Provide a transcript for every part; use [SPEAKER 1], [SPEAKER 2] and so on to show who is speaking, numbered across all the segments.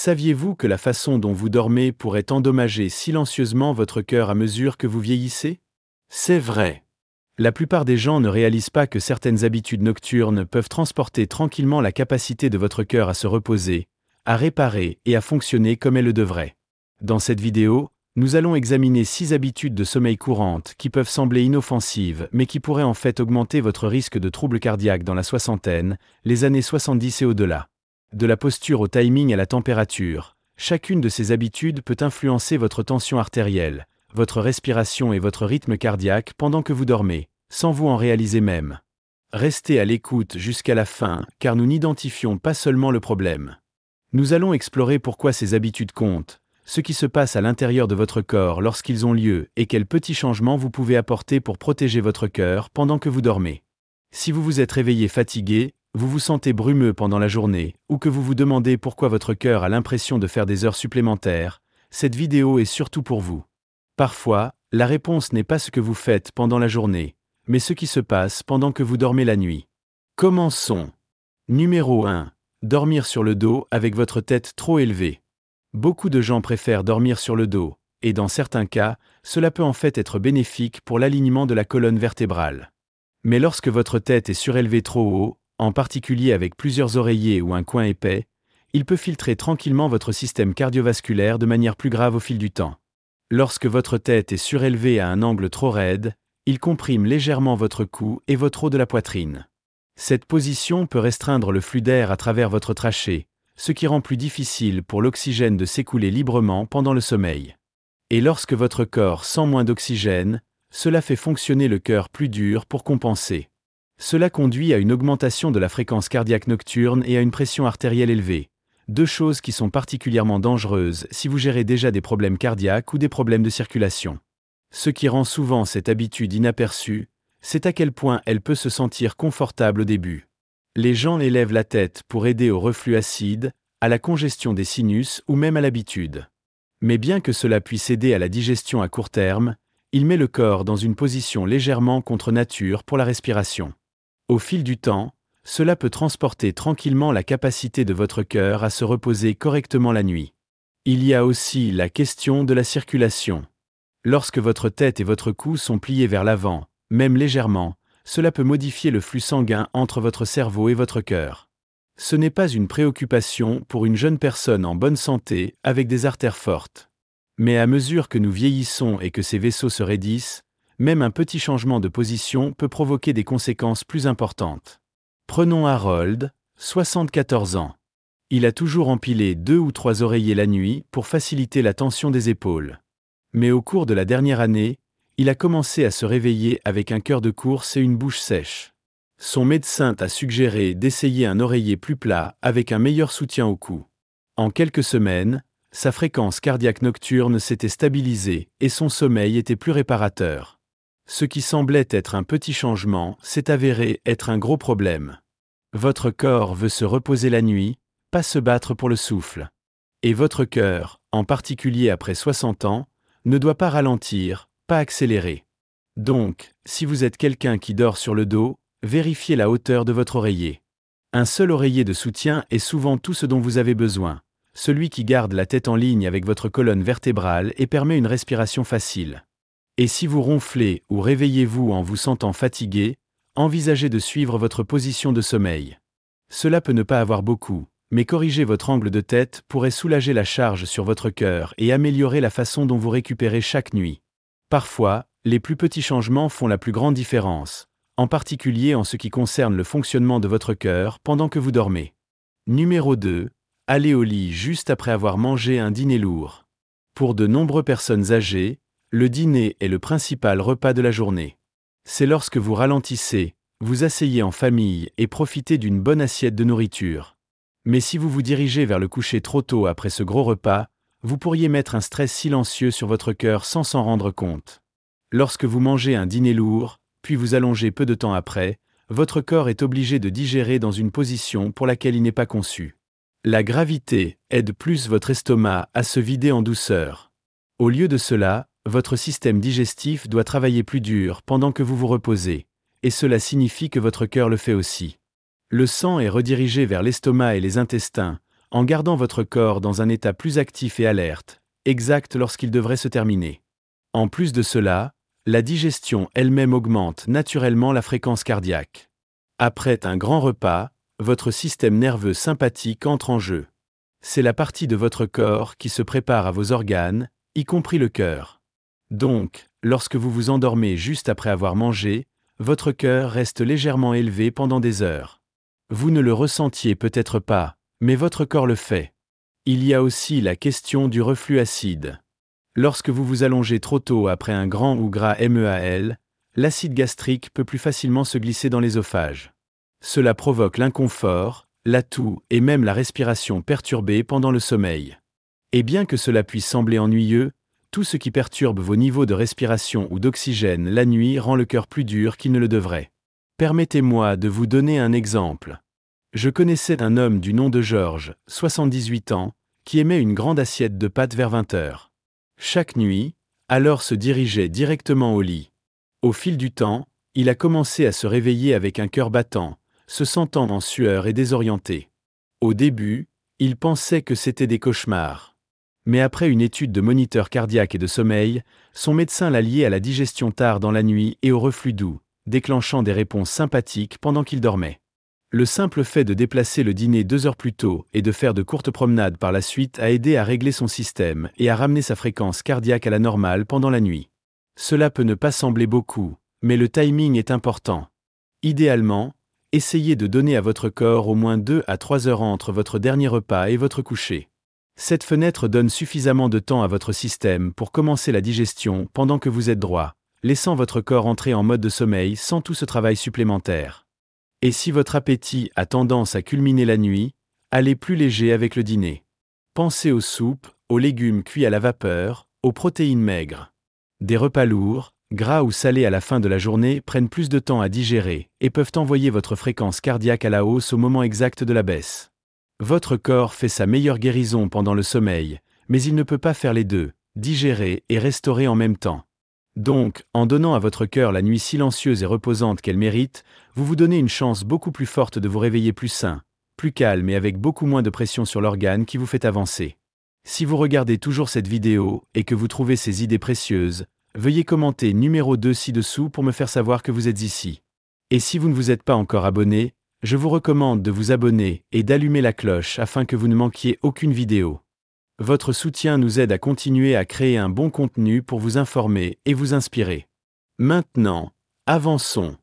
[SPEAKER 1] Saviez-vous que la façon dont vous dormez pourrait endommager silencieusement votre cœur à mesure que vous vieillissez? C'est vrai. La plupart des gens ne réalisent pas que certaines habitudes nocturnes peuvent transporter tranquillement la capacité de votre cœur à se reposer, à réparer et à fonctionner comme elle le devrait. Dans cette vidéo, nous allons examiner 6 habitudes de sommeil courantes qui peuvent sembler inoffensives mais qui pourraient en fait augmenter votre risque de troubles cardiaques dans la soixantaine, les années 70 et au-delà. De la posture au timing à la température, chacune de ces habitudes peut influencer votre tension artérielle, votre respiration et votre rythme cardiaque pendant que vous dormez, sans vous en réaliser même. Restez à l'écoute jusqu'à la fin, car nous n'identifions pas seulement le problème. Nous allons explorer pourquoi ces habitudes comptent, ce qui se passe à l'intérieur de votre corps lorsqu'ils ont lieu et quels petits changements vous pouvez apporter pour protéger votre cœur pendant que vous dormez. Si vous vous êtes réveillé fatigué, vous vous sentez brumeux pendant la journée, ou que vous vous demandez pourquoi votre cœur a l'impression de faire des heures supplémentaires, cette vidéo est surtout pour vous. Parfois, la réponse n'est pas ce que vous faites pendant la journée, mais ce qui se passe pendant que vous dormez la nuit. Commençons. Numéro 1. Dormir sur le dos avec votre tête trop élevée. Beaucoup de gens préfèrent dormir sur le dos, et dans certains cas, cela peut en fait être bénéfique pour l'alignement de la colonne vertébrale. Mais lorsque votre tête est surélevée trop haut, en particulier avec plusieurs oreillers ou un coin épais, il peut filtrer tranquillement votre système cardiovasculaire de manière plus grave au fil du temps. Lorsque votre tête est surélevée à un angle trop raide, il comprime légèrement votre cou et votre haut de la poitrine. Cette position peut restreindre le flux d'air à travers votre trachée, ce qui rend plus difficile pour l'oxygène de s'écouler librement pendant le sommeil. Et lorsque votre corps sent moins d'oxygène, cela fait fonctionner le cœur plus dur pour compenser. Cela conduit à une augmentation de la fréquence cardiaque nocturne et à une pression artérielle élevée, deux choses qui sont particulièrement dangereuses si vous gérez déjà des problèmes cardiaques ou des problèmes de circulation. Ce qui rend souvent cette habitude inaperçue, c'est à quel point elle peut se sentir confortable au début. Les gens élèvent la tête pour aider au reflux acide, à la congestion des sinus ou même à l'habitude. Mais bien que cela puisse aider à la digestion à court terme, il met le corps dans une position légèrement contre nature pour la respiration. Au fil du temps, cela peut transporter tranquillement la capacité de votre cœur à se reposer correctement la nuit. Il y a aussi la question de la circulation. Lorsque votre tête et votre cou sont pliés vers l'avant, même légèrement, cela peut modifier le flux sanguin entre votre cerveau et votre cœur. Ce n'est pas une préoccupation pour une jeune personne en bonne santé avec des artères fortes. Mais à mesure que nous vieillissons et que ces vaisseaux se raidissent, même un petit changement de position peut provoquer des conséquences plus importantes. Prenons Harold, 74 ans. Il a toujours empilé 2 ou 3 oreillers la nuit pour faciliter la tension des épaules. Mais au cours de la dernière année, il a commencé à se réveiller avec un cœur de course et une bouche sèche. Son médecin a suggéré d'essayer un oreiller plus plat avec un meilleur soutien au cou. En quelques semaines, sa fréquence cardiaque nocturne s'était stabilisée et son sommeil était plus réparateur. Ce qui semblait être un petit changement s'est avéré être un gros problème. Votre corps veut se reposer la nuit, pas se battre pour le souffle. Et votre cœur, en particulier après 60 ans, ne doit pas ralentir, pas accélérer. Donc, si vous êtes quelqu'un qui dort sur le dos, vérifiez la hauteur de votre oreiller. Un seul oreiller de soutien est souvent tout ce dont vous avez besoin, celui qui garde la tête en ligne avec votre colonne vertébrale et permet une respiration facile. Et si vous ronflez ou réveillez-vous en vous sentant fatigué, envisagez de suivre votre position de sommeil. Cela peut ne pas avoir beaucoup, mais corriger votre angle de tête pourrait soulager la charge sur votre cœur et améliorer la façon dont vous récupérez chaque nuit. Parfois, les plus petits changements font la plus grande différence, en particulier en ce qui concerne le fonctionnement de votre cœur pendant que vous dormez. Numéro 2. Allez au lit juste après avoir mangé un dîner lourd. Pour de nombreuses personnes âgées, le dîner est le principal repas de la journée. C'est lorsque vous ralentissez, vous asseyez en famille et profitez d'une bonne assiette de nourriture. Mais si vous vous dirigez vers le coucher trop tôt après ce gros repas, vous pourriez mettre un stress silencieux sur votre cœur sans s'en rendre compte. Lorsque vous mangez un dîner lourd, puis vous allongez peu de temps après, votre corps est obligé de digérer dans une position pour laquelle il n'est pas conçu. La gravité aide plus votre estomac à se vider en douceur. Au lieu de cela, votre système digestif doit travailler plus dur pendant que vous vous reposez, et cela signifie que votre cœur le fait aussi. Le sang est redirigé vers l'estomac et les intestins, en gardant votre corps dans un état plus actif et alerte, exact lorsqu'il devrait se terminer. En plus de cela, la digestion elle-même augmente naturellement la fréquence cardiaque. Après un grand repas, votre système nerveux sympathique entre en jeu. C'est la partie de votre corps qui se prépare à vos organes, y compris le cœur. Donc, lorsque vous vous endormez juste après avoir mangé, votre cœur reste légèrement élevé pendant des heures. Vous ne le ressentiez peut-être pas, mais votre corps le fait. Il y a aussi la question du reflux acide. Lorsque vous vous allongez trop tôt après un grand ou gras MEAL, l'acide gastrique peut plus facilement se glisser dans l'ésophage. Cela provoque l'inconfort, la toux et même la respiration perturbée pendant le sommeil. Et bien que cela puisse sembler ennuyeux, tout ce qui perturbe vos niveaux de respiration ou d'oxygène la nuit rend le cœur plus dur qu'il ne le devrait. Permettez-moi de vous donner un exemple. Je connaissais un homme du nom de Georges, 78 ans, qui aimait une grande assiette de pâtes vers 20 heures. Chaque nuit, alors se dirigeait directement au lit. Au fil du temps, il a commencé à se réveiller avec un cœur battant, se sentant en sueur et désorienté. Au début, il pensait que c'était des cauchemars. Mais après une étude de moniteur cardiaque et de sommeil, son médecin l'a lié à la digestion tard dans la nuit et au reflux doux, déclenchant des réponses sympathiques pendant qu'il dormait. Le simple fait de déplacer le dîner 2 heures plus tôt et de faire de courtes promenades par la suite a aidé à régler son système et à ramener sa fréquence cardiaque à la normale pendant la nuit. Cela peut ne pas sembler beaucoup, mais le timing est important. Idéalement, essayez de donner à votre corps au moins 2 à 3 heures entre votre dernier repas et votre coucher. Cette fenêtre donne suffisamment de temps à votre système pour commencer la digestion pendant que vous êtes droit, laissant votre corps entrer en mode de sommeil sans tout ce travail supplémentaire. Et si votre appétit a tendance à culminer la nuit, allez plus léger avec le dîner. Pensez aux soupes, aux légumes cuits à la vapeur, aux protéines maigres. Des repas lourds, gras ou salés à la fin de la journée prennent plus de temps à digérer et peuvent envoyer votre fréquence cardiaque à la hausse au moment exact de la baisse. Votre corps fait sa meilleure guérison pendant le sommeil, mais il ne peut pas faire les deux, digérer et restaurer en même temps. Donc, en donnant à votre cœur la nuit silencieuse et reposante qu'elle mérite, vous vous donnez une chance beaucoup plus forte de vous réveiller plus sain, plus calme et avec beaucoup moins de pression sur l'organe qui vous fait avancer. Si vous regardez toujours cette vidéo et que vous trouvez ces idées précieuses, veuillez commenter numéro 2 ci-dessous pour me faire savoir que vous êtes ici. Et si vous ne vous êtes pas encore abonné, je vous recommande de vous abonner et d'allumer la cloche afin que vous ne manquiez aucune vidéo. Votre soutien nous aide à continuer à créer un bon contenu pour vous informer et vous inspirer. Maintenant, avançons.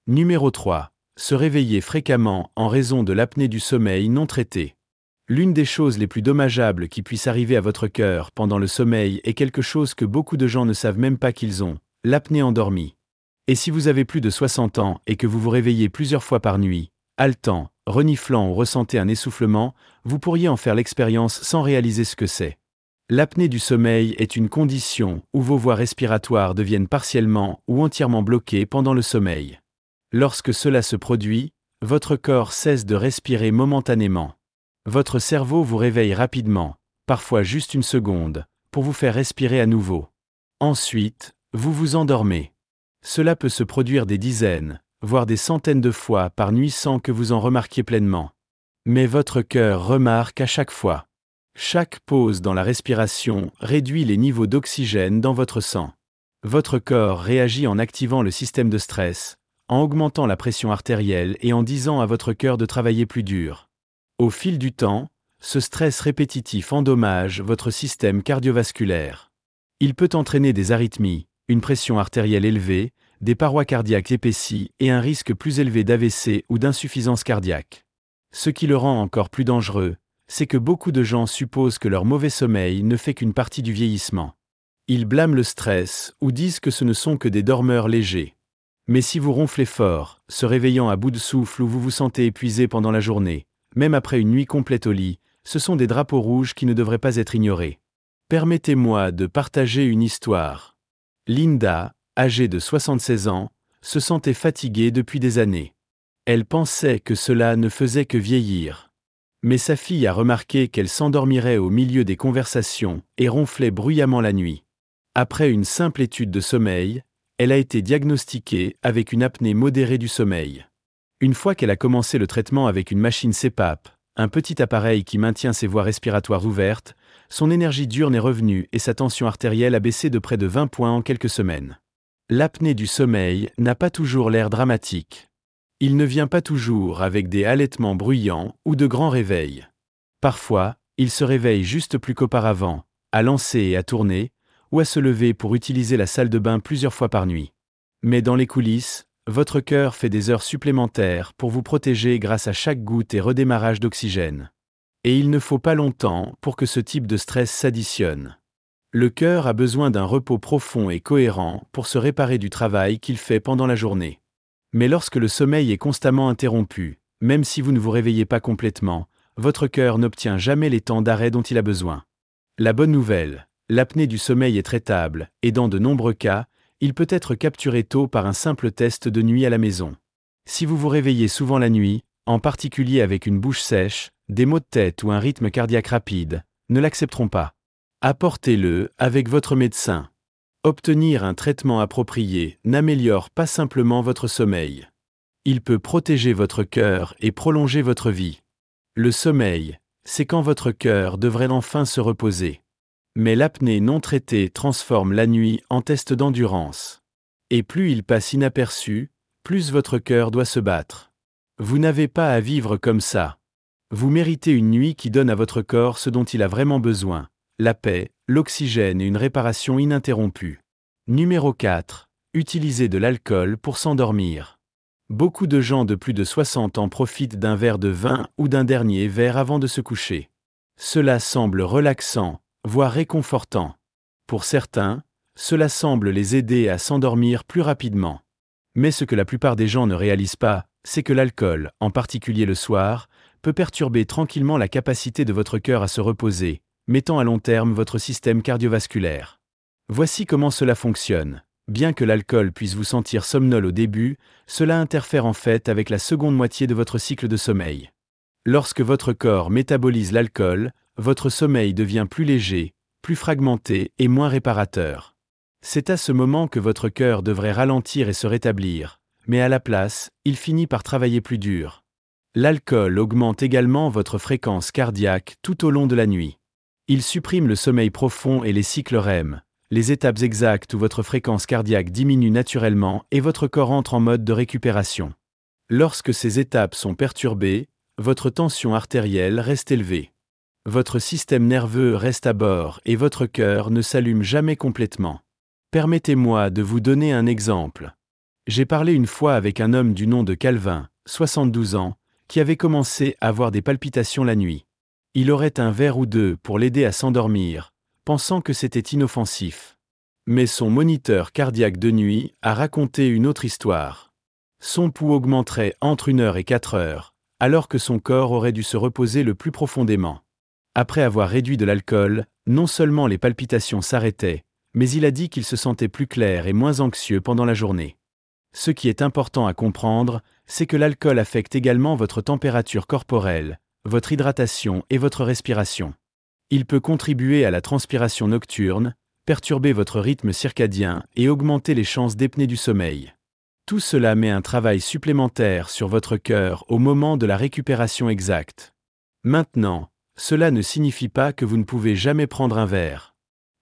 [SPEAKER 1] Numéro 3. Se réveiller fréquemment en raison de l'apnée du sommeil non traitée. L'une des choses les plus dommageables qui puissent arriver à votre cœur pendant le sommeil est quelque chose que beaucoup de gens ne savent même pas qu'ils ont, l'apnée endormie. Et si vous avez plus de 60 ans et que vous vous réveillez plusieurs fois par nuit, haletant, reniflant ou ressentez un essoufflement, vous pourriez en faire l'expérience sans réaliser ce que c'est. L'apnée du sommeil est une condition où vos voies respiratoires deviennent partiellement ou entièrement bloquées pendant le sommeil. Lorsque cela se produit, votre corps cesse de respirer momentanément. Votre cerveau vous réveille rapidement, parfois juste une seconde, pour vous faire respirer à nouveau. Ensuite, vous vous endormez. Cela peut se produire des dizaines, voire des centaines de fois par nuit sans que vous en remarquiez pleinement. Mais votre cœur remarque à chaque fois. Chaque pause dans la respiration réduit les niveaux d'oxygène dans votre sang. Votre corps réagit en activant le système de stress, en augmentant la pression artérielle et en disant à votre cœur de travailler plus dur. Au fil du temps, ce stress répétitif endommage votre système cardiovasculaire. Il peut entraîner des arythmies, une pression artérielle élevée, des parois cardiaques épaissies et un risque plus élevé d'AVC ou d'insuffisance cardiaque. Ce qui le rend encore plus dangereux, c'est que beaucoup de gens supposent que leur mauvais sommeil ne fait qu'une partie du vieillissement. Ils blâment le stress ou disent que ce ne sont que des dormeurs légers. Mais si vous ronflez fort, se réveillant à bout de souffle ou vous vous sentez épuisé pendant la journée, même après une nuit complète au lit, ce sont des drapeaux rouges qui ne devraient pas être ignorés. Permettez-moi de partager une histoire. Linda, âgée de 76 ans, se sentait fatiguée depuis des années. Elle pensait que cela ne faisait que vieillir. Mais sa fille a remarqué qu'elle s'endormirait au milieu des conversations et ronflait bruyamment la nuit. Après une simple étude de sommeil, elle a été diagnostiquée avec une apnée modérée du sommeil. Une fois qu'elle a commencé le traitement avec une machine CPAP, un petit appareil qui maintient ses voies respiratoires ouvertes, son énergie diurne est revenue et sa tension artérielle a baissé de près de 20 points en quelques semaines. L'apnée du sommeil n'a pas toujours l'air dramatique. Il ne vient pas toujours avec des halètements bruyants ou de grands réveils. Parfois, il se réveille juste plus qu'auparavant, à lancer et à tourner, ou à se lever pour utiliser la salle de bain plusieurs fois par nuit. Mais dans les coulisses, votre cœur fait des heures supplémentaires pour vous protéger grâce à chaque goutte et redémarrage d'oxygène. Et il ne faut pas longtemps pour que ce type de stress s'additionne. Le cœur a besoin d'un repos profond et cohérent pour se réparer du travail qu'il fait pendant la journée. Mais lorsque le sommeil est constamment interrompu, même si vous ne vous réveillez pas complètement, votre cœur n'obtient jamais les temps d'arrêt dont il a besoin. La bonne nouvelle, l'apnée du sommeil est traitable, et dans de nombreux cas, il peut être capturé tôt par un simple test de nuit à la maison. Si vous vous réveillez souvent la nuit, en particulier avec une bouche sèche, des maux de tête ou un rythme cardiaque rapide, ne l'accepteront pas. Apportez-le avec votre médecin. Obtenir un traitement approprié n'améliore pas simplement votre sommeil. Il peut protéger votre cœur et prolonger votre vie. Le sommeil, c'est quand votre cœur devrait enfin se reposer. Mais l'apnée non traitée transforme la nuit en test d'endurance. Et plus il passe inaperçu, plus votre cœur doit se battre. Vous n'avez pas à vivre comme ça. Vous méritez une nuit qui donne à votre corps ce dont il a vraiment besoin, la paix, l'oxygène et une réparation ininterrompue. Numéro 4. Utilisez de l'alcool pour s'endormir. Beaucoup de gens de plus de 60 ans profitent d'un verre de vin ou d'un dernier verre avant de se coucher. Cela semble relaxant, voire réconfortant. Pour certains, cela semble les aider à s'endormir plus rapidement. Mais ce que la plupart des gens ne réalisent pas, c'est que l'alcool, en particulier le soir, peut perturber tranquillement la capacité de votre cœur à se reposer, mettant à long terme votre système cardiovasculaire. Voici comment cela fonctionne. Bien que l'alcool puisse vous sentir somnolent au début, cela interfère en fait avec la seconde moitié de votre cycle de sommeil. Lorsque votre corps métabolise l'alcool, votre sommeil devient plus léger, plus fragmenté et moins réparateur. C'est à ce moment que votre cœur devrait ralentir et se rétablir, mais à la place, il finit par travailler plus dur. L'alcool augmente également votre fréquence cardiaque tout au long de la nuit. Il supprime le sommeil profond et les cycles REM, les étapes exactes où votre fréquence cardiaque diminue naturellement et votre corps entre en mode de récupération. Lorsque ces étapes sont perturbées, votre tension artérielle reste élevée. Votre système nerveux reste à bord et votre cœur ne s'allume jamais complètement. Permettez-moi de vous donner un exemple. J'ai parlé une fois avec un homme du nom de Calvin, 72 ans, qui avait commencé à avoir des palpitations la nuit. Il aurait un verre ou deux pour l'aider à s'endormir, pensant que c'était inoffensif. Mais son moniteur cardiaque de nuit a raconté une autre histoire. Son pouls augmenterait entre 1 heure et 4 heures, alors que son corps aurait dû se reposer le plus profondément. Après avoir réduit de l'alcool, non seulement les palpitations s'arrêtaient, mais il a dit qu'il se sentait plus clair et moins anxieux pendant la journée. Ce qui est important à comprendre, c'est que l'alcool affecte également votre température corporelle, votre hydratation et votre respiration. Il peut contribuer à la transpiration nocturne, perturber votre rythme circadien et augmenter les chances d'apnée du sommeil. Tout cela met un travail supplémentaire sur votre cœur au moment de la récupération exacte. Maintenant, cela ne signifie pas que vous ne pouvez jamais prendre un verre.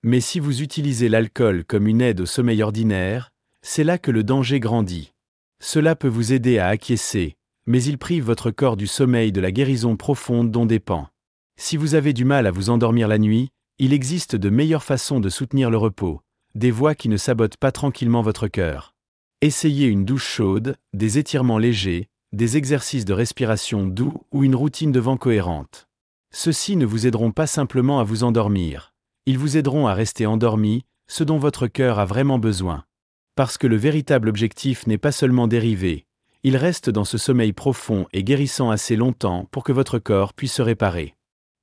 [SPEAKER 1] Mais si vous utilisez l'alcool comme une aide au sommeil ordinaire, c'est là que le danger grandit. Cela peut vous aider à acquiescer, mais il prive votre corps du sommeil de la guérison profonde dont dépend. Si vous avez du mal à vous endormir la nuit, il existe de meilleures façons de soutenir le repos, des voies qui ne sabotent pas tranquillement votre cœur. Essayez une douche chaude, des étirements légers, des exercices de respiration doux ou une routine de vent cohérente. Ceux-ci ne vous aideront pas simplement à vous endormir, ils vous aideront à rester endormi, ce dont votre cœur a vraiment besoin. Parce que le véritable objectif n'est pas seulement dérivé, il reste dans ce sommeil profond et guérissant assez longtemps pour que votre corps puisse se réparer.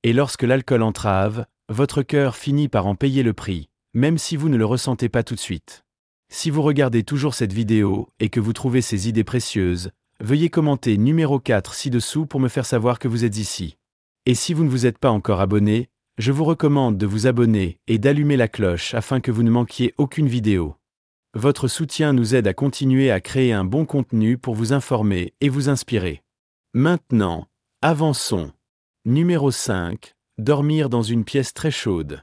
[SPEAKER 1] Et lorsque l'alcool entrave, votre cœur finit par en payer le prix, même si vous ne le ressentez pas tout de suite. Si vous regardez toujours cette vidéo et que vous trouvez ces idées précieuses, veuillez commenter numéro 4 ci-dessous pour me faire savoir que vous êtes ici. Et si vous ne vous êtes pas encore abonné, je vous recommande de vous abonner et d'allumer la cloche afin que vous ne manquiez aucune vidéo. Votre soutien nous aide à continuer à créer un bon contenu pour vous informer et vous inspirer. Maintenant, avançons. Numéro 5. Dormir dans une pièce très chaude.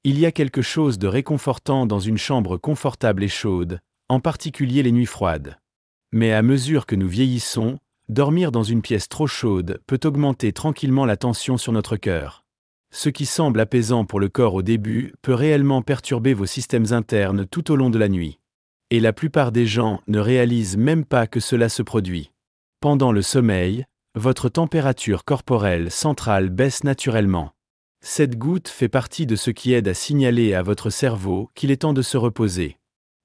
[SPEAKER 1] Il y a quelque chose de réconfortant dans une chambre confortable et chaude, en particulier les nuits froides. Mais à mesure que nous vieillissons, dormir dans une pièce trop chaude peut augmenter tranquillement la tension sur notre cœur. Ce qui semble apaisant pour le corps au début peut réellement perturber vos systèmes internes tout au long de la nuit. Et la plupart des gens ne réalisent même pas que cela se produit. Pendant le sommeil, votre température corporelle centrale baisse naturellement. Cette goutte fait partie de ce qui aide à signaler à votre cerveau qu'il est temps de se reposer.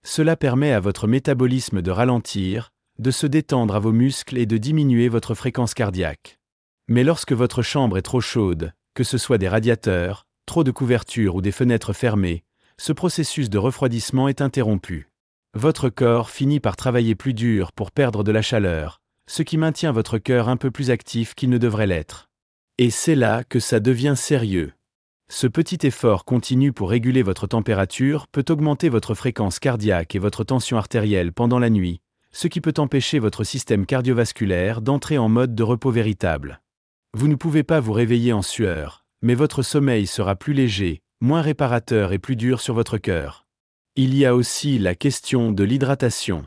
[SPEAKER 1] Cela permet à votre métabolisme de ralentir, de se détendre à vos muscles et de diminuer votre fréquence cardiaque. Mais lorsque votre chambre est trop chaude, que ce soit des radiateurs, trop de couvertures ou des fenêtres fermées, ce processus de refroidissement est interrompu. Votre corps finit par travailler plus dur pour perdre de la chaleur, ce qui maintient votre cœur un peu plus actif qu'il ne devrait l'être. Et c'est là que ça devient sérieux. Ce petit effort continu pour réguler votre température peut augmenter votre fréquence cardiaque et votre tension artérielle pendant la nuit, ce qui peut empêcher votre système cardiovasculaire d'entrer en mode de repos véritable. Vous ne pouvez pas vous réveiller en sueur, mais votre sommeil sera plus léger, moins réparateur et plus dur sur votre cœur. Il y a aussi la question de l'hydratation.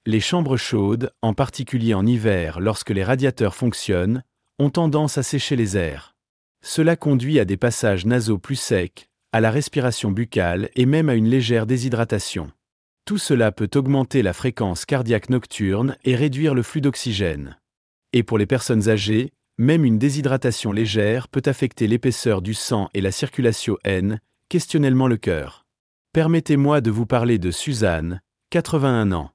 [SPEAKER 1] Les chambres chaudes, en particulier en hiver lorsque les radiateurs fonctionnent, ont tendance à sécher les airs. Cela conduit à des passages nasaux plus secs, à la respiration buccale et même à une légère déshydratation. Tout cela peut augmenter la fréquence cardiaque nocturne et réduire le flux d'oxygène. Et pour les personnes âgées, même une déshydratation légère peut affecter l'épaisseur du sang et la circulation questionnellement le cœur. Permettez-moi de vous parler de Suzanne, 81 ans.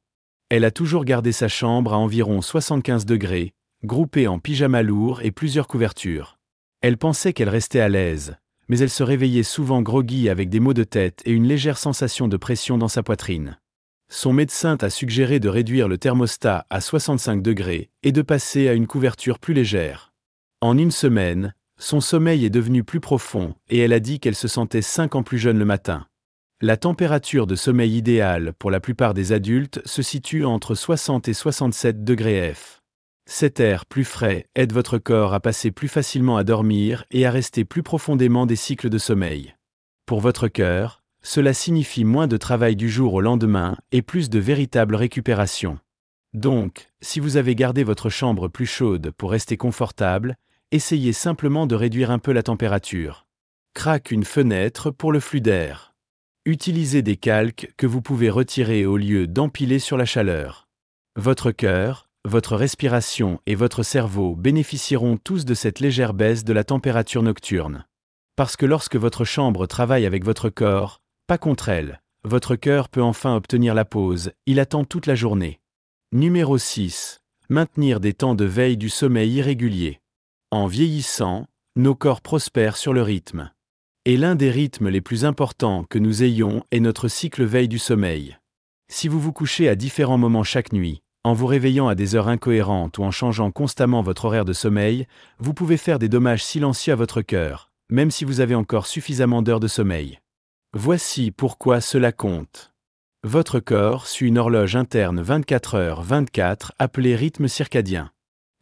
[SPEAKER 1] Elle a toujours gardé sa chambre à environ 75 degrés, groupée en pyjama lourd et plusieurs couvertures. Elle pensait qu'elle restait à l'aise, mais elle se réveillait souvent groggy avec des maux de tête et une légère sensation de pression dans sa poitrine. Son médecin a suggéré de réduire le thermostat à 65 degrés et de passer à une couverture plus légère. En une semaine, son sommeil est devenu plus profond et elle a dit qu'elle se sentait 5 ans plus jeune le matin. La température de sommeil idéale pour la plupart des adultes se situe entre 60 et 67 degrés F. Cet air plus frais aide votre corps à passer plus facilement à dormir et à rester plus profondément des cycles de sommeil. Pour votre cœur, cela signifie moins de travail du jour au lendemain et plus de véritable récupération. Donc, si vous avez gardé votre chambre plus chaude pour rester confortable, essayez simplement de réduire un peu la température. Craque une fenêtre pour le flux d'air. Utilisez des calques que vous pouvez retirer au lieu d'empiler sur la chaleur. Votre cœur, votre respiration et votre cerveau bénéficieront tous de cette légère baisse de la température nocturne. Parce que lorsque votre chambre travaille avec votre corps, pas contre elle, votre cœur peut enfin obtenir la pause, il attend toute la journée. Numéro 6. Maintenir des temps de veille du sommeil irréguliers. En vieillissant, nos corps prospèrent sur le rythme. Et l'un des rythmes les plus importants que nous ayons est notre cycle veille du sommeil. Si vous vous couchez à différents moments chaque nuit, en vous réveillant à des heures incohérentes ou en changeant constamment votre horaire de sommeil, vous pouvez faire des dommages silencieux à votre cœur, même si vous avez encore suffisamment d'heures de sommeil. Voici pourquoi cela compte. Votre corps suit une horloge interne 24h/24 appelée rythme circadien.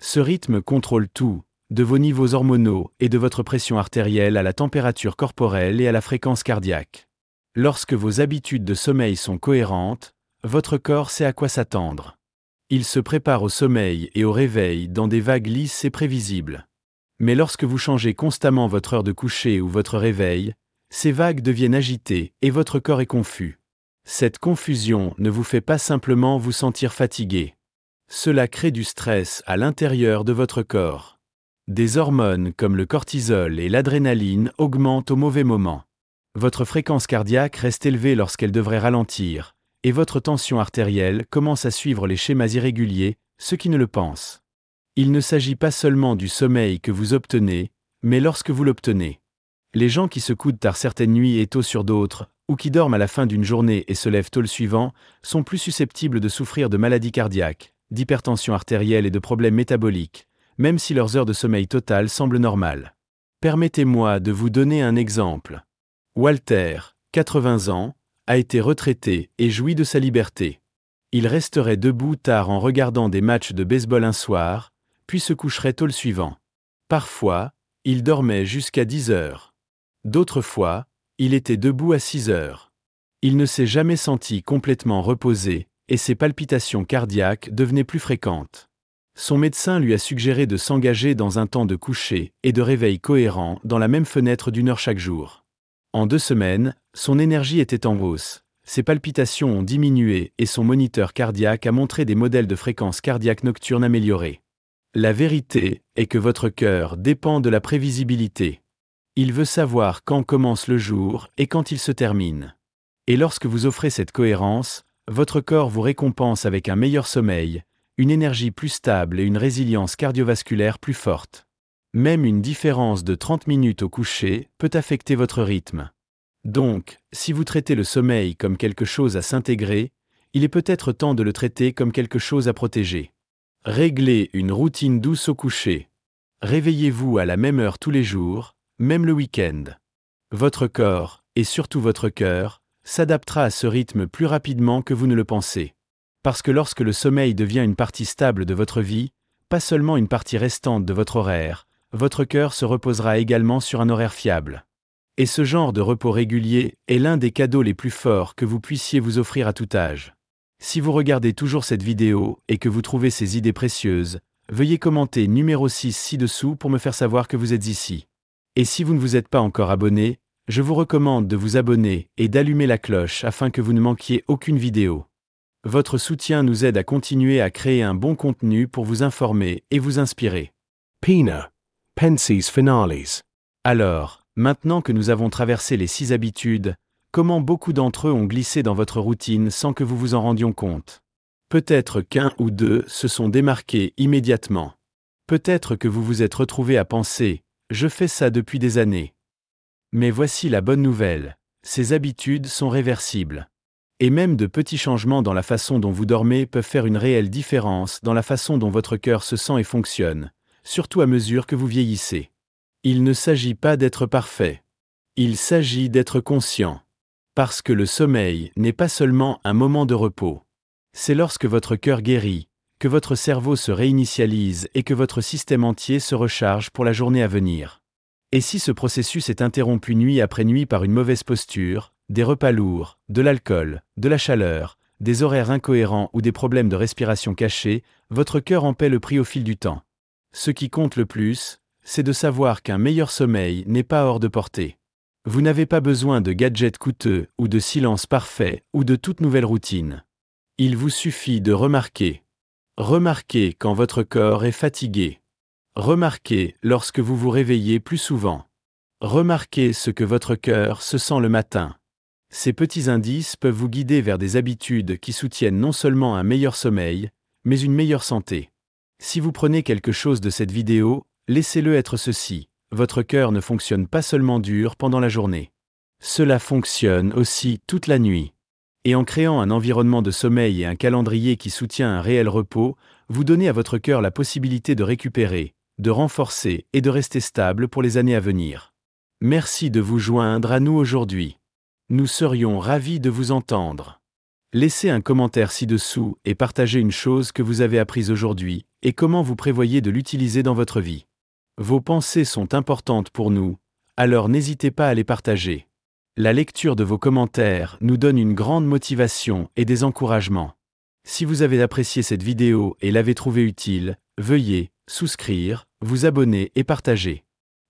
[SPEAKER 1] Ce rythme contrôle tout, de vos niveaux hormonaux et de votre pression artérielle à la température corporelle et à la fréquence cardiaque. Lorsque vos habitudes de sommeil sont cohérentes, votre corps sait à quoi s'attendre. Il se prépare au sommeil et au réveil dans des vagues lisses et prévisibles. Mais lorsque vous changez constamment votre heure de coucher ou votre réveil, ces vagues deviennent agitées et votre corps est confus. Cette confusion ne vous fait pas simplement vous sentir fatigué. Cela crée du stress à l'intérieur de votre corps. Des hormones comme le cortisol et l'adrénaline augmentent au mauvais moment. Votre fréquence cardiaque reste élevée lorsqu'elle devrait ralentir, et votre tension artérielle commence à suivre les schémas irréguliers, ceux qui ne le pensent. Il ne s'agit pas seulement du sommeil que vous obtenez, mais lorsque vous l'obtenez. Les gens qui se coudent tard certaines nuits et tôt sur d'autres, ou qui dorment à la fin d'une journée et se lèvent tôt le suivant, sont plus susceptibles de souffrir de maladies cardiaques, d'hypertension artérielle et de problèmes métaboliques, même si leurs heures de sommeil total semblent normales. Permettez-moi de vous donner un exemple. Walter, 80 ans, a été retraité et jouit de sa liberté. Il resterait debout tard en regardant des matchs de baseball un soir, puis se coucherait tôt le suivant. Parfois, il dormait jusqu'à 10 heures. D'autres fois, il était debout à 6 heures. Il ne s'est jamais senti complètement reposé, et ses palpitations cardiaques devenaient plus fréquentes. Son médecin lui a suggéré de s'engager dans un temps de coucher et de réveil cohérent dans la même fenêtre d'1 heure chaque jour. En 2 semaines, son énergie était en hausse, ses palpitations ont diminué et son moniteur cardiaque a montré des modèles de fréquence cardiaque nocturne améliorés. La vérité est que votre cœur dépend de la prévisibilité. Il veut savoir quand commence le jour et quand il se termine. Et lorsque vous offrez cette cohérence, votre corps vous récompense avec un meilleur sommeil, une énergie plus stable et une résilience cardiovasculaire plus forte. Même une différence de 30 minutes au coucher peut affecter votre rythme. Donc, si vous traitez le sommeil comme quelque chose à s'intégrer, il est peut-être temps de le traiter comme quelque chose à protéger. Réglez une routine douce au coucher. Réveillez-vous à la même heure tous les jours, même le week-end. Votre corps, et surtout votre cœur, s'adaptera à ce rythme plus rapidement que vous ne le pensez. Parce que lorsque le sommeil devient une partie stable de votre vie, pas seulement une partie restante de votre horaire, votre cœur se reposera également sur un horaire fiable. Et ce genre de repos régulier est l'un des cadeaux les plus forts que vous puissiez vous offrir à tout âge. Si vous regardez toujours cette vidéo et que vous trouvez ces idées précieuses, veuillez commenter numéro 6 ci-dessous pour me faire savoir que vous êtes ici. Et si vous ne vous êtes pas encore abonné, je vous recommande de vous abonner et d'allumer la cloche afin que vous ne manquiez aucune vidéo. Votre soutien nous aide à continuer à créer un bon contenu pour vous informer et vous inspirer.
[SPEAKER 2] Pina. Pences finales.
[SPEAKER 1] Alors, maintenant que nous avons traversé les 6 habitudes, comment beaucoup d'entre eux ont glissé dans votre routine sans que vous vous en rendiez compte? Peut-être qu'un ou deux se sont démarqués immédiatement. Peut-être que vous vous êtes retrouvé à penser « je fais ça depuis des années ». Mais voici la bonne nouvelle, ces habitudes sont réversibles. Et même de petits changements dans la façon dont vous dormez peuvent faire une réelle différence dans la façon dont votre cœur se sent et fonctionne, surtout à mesure que vous vieillissez. Il ne s'agit pas d'être parfait. Il s'agit d'être conscient. Parce que le sommeil n'est pas seulement un moment de repos. C'est lorsque votre cœur guérit, que votre cerveau se réinitialise et que votre système entier se recharge pour la journée à venir. Et si ce processus est interrompu nuit après nuit par une mauvaise posture, des repas lourds, de l'alcool, de la chaleur, des horaires incohérents ou des problèmes de respiration cachés, votre cœur en paie le prix au fil du temps. Ce qui compte le plus, c'est de savoir qu'un meilleur sommeil n'est pas hors de portée. Vous n'avez pas besoin de gadgets coûteux ou de silence parfait ou de toute nouvelle routine. Il vous suffit de remarquer. Remarquez quand votre corps est fatigué. Remarquez lorsque vous vous réveillez plus souvent. Remarquez ce que votre cœur se sent le matin. Ces petits indices peuvent vous guider vers des habitudes qui soutiennent non seulement un meilleur sommeil, mais une meilleure santé. Si vous prenez quelque chose de cette vidéo, laissez-le être ceci. Votre cœur ne fonctionne pas seulement dur pendant la journée. Cela fonctionne aussi toute la nuit. Et en créant un environnement de sommeil et un calendrier qui soutient un réel repos, vous donnez à votre cœur la possibilité de récupérer, de renforcer et de rester stable pour les années à venir. Merci de vous joindre à nous aujourd'hui. Nous serions ravis de vous entendre. Laissez un commentaire ci-dessous et partagez une chose que vous avez apprise aujourd'hui et comment vous prévoyez de l'utiliser dans votre vie. Vos pensées sont importantes pour nous, alors n'hésitez pas à les partager. La lecture de vos commentaires nous donne une grande motivation et des encouragements. Si vous avez apprécié cette vidéo et l'avez trouvée utile, veuillez souscrire, vous abonner et partager.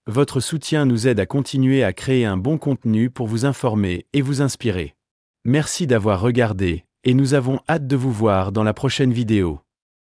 [SPEAKER 1] Votre soutien nous aide à continuer à créer un bon contenu pour vous informer et vous inspirer. Merci d'avoir regardé, et nous avons hâte de vous voir dans la prochaine vidéo.